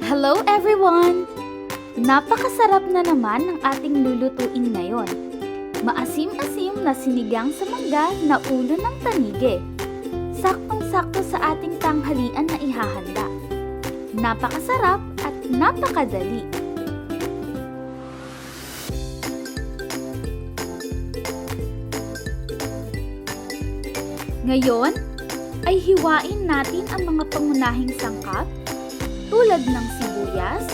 Hello everyone! Napakasarap na naman ng ating lulutuin ngayon. Maasim-asim na sinigang sa mangga na ulo ng tanige. Saktong-sakto sa ating tanghalian na ihahanda. Napakasarap at napakadali. Ngayon ay hiwain natin ang mga pangunahing sangkap tulad ng sibuyas,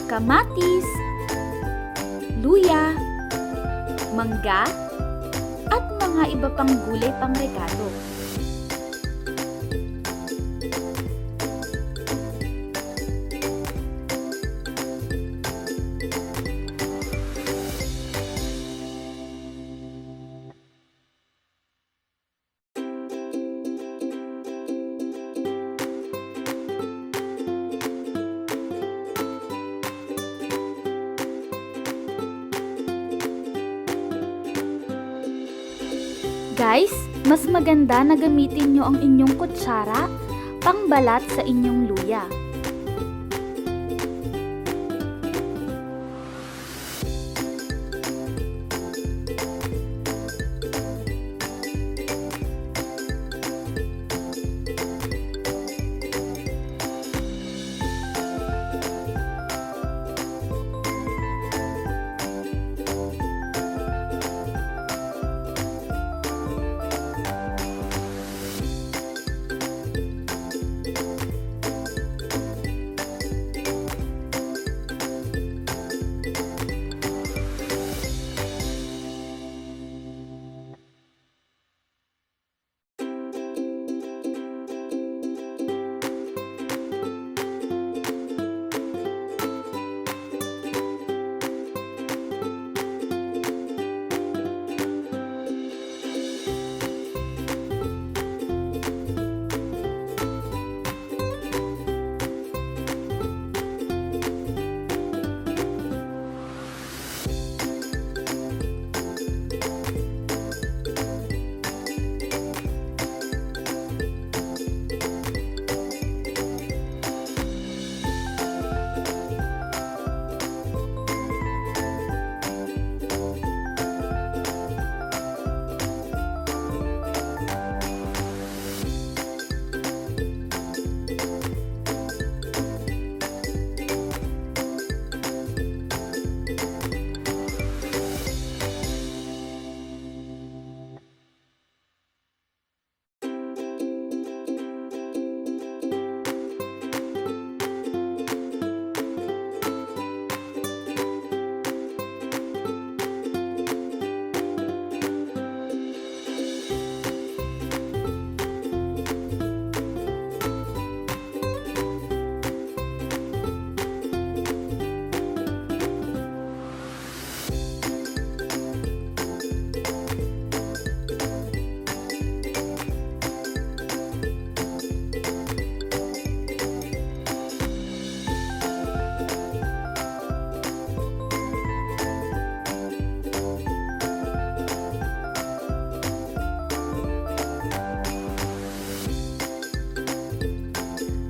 kamatis, luya, mangga, at mga iba pang gulay pang rekado. Guys, mas maganda na gamitin nyo ang inyong kutsara pangbalat sa inyong luya.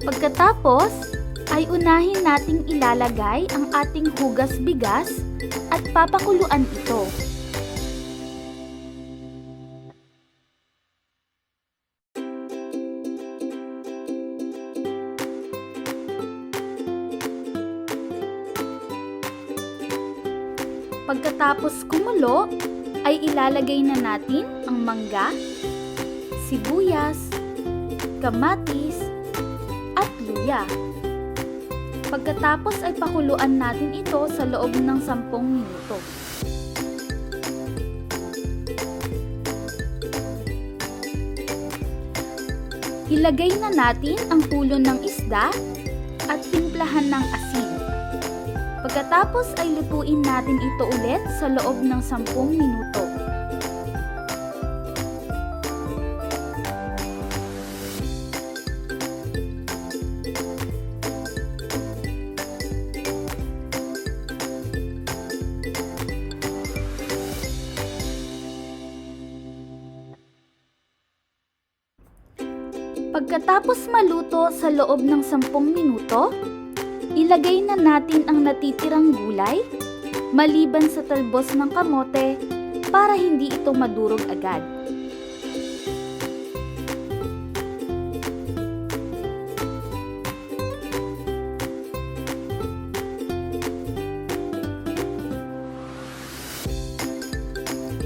Pagkatapos, ay unahin nating ilalagay ang ating hugas bigas at papakuluan ito. Pagkatapos kumulo, ay ilalagay na natin ang mangga, sibuyas, kamatis, at luya. Pagkatapos ay pakuluan natin ito sa loob ng 10 minuto. Ilagay na natin ang pulo ng isda at timplahan ng asin. Pagkatapos ay lutuin natin ito ulit sa loob ng 10 minuto. Pagkatapos maluto sa loob ng 10 minuto, Ilagay na natin ang natitirang gulay, maliban sa talbos ng kamote, para hindi ito madurog agad.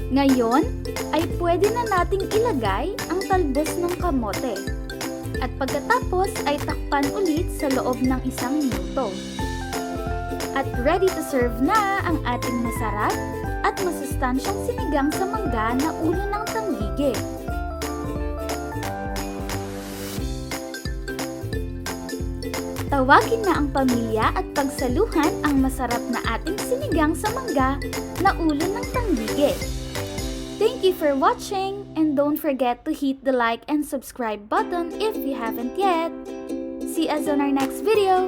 Ngayon ay pwede na nating ilagay ang talbos ng kamote. At pagkatapos ay takpan ulit sa loob ng 1 minuto. At ready to serve na ang ating masarap at masustansyang sinigang sa mangga na ulo ng tangigue. Tawagin na ang pamilya at pagsaluhan ang masarap na ating sinigang sa mangga na ulo ng tangigue. Thank you for watching, and don't forget to hit the like and subscribe button if you haven't yet. See us on our next video.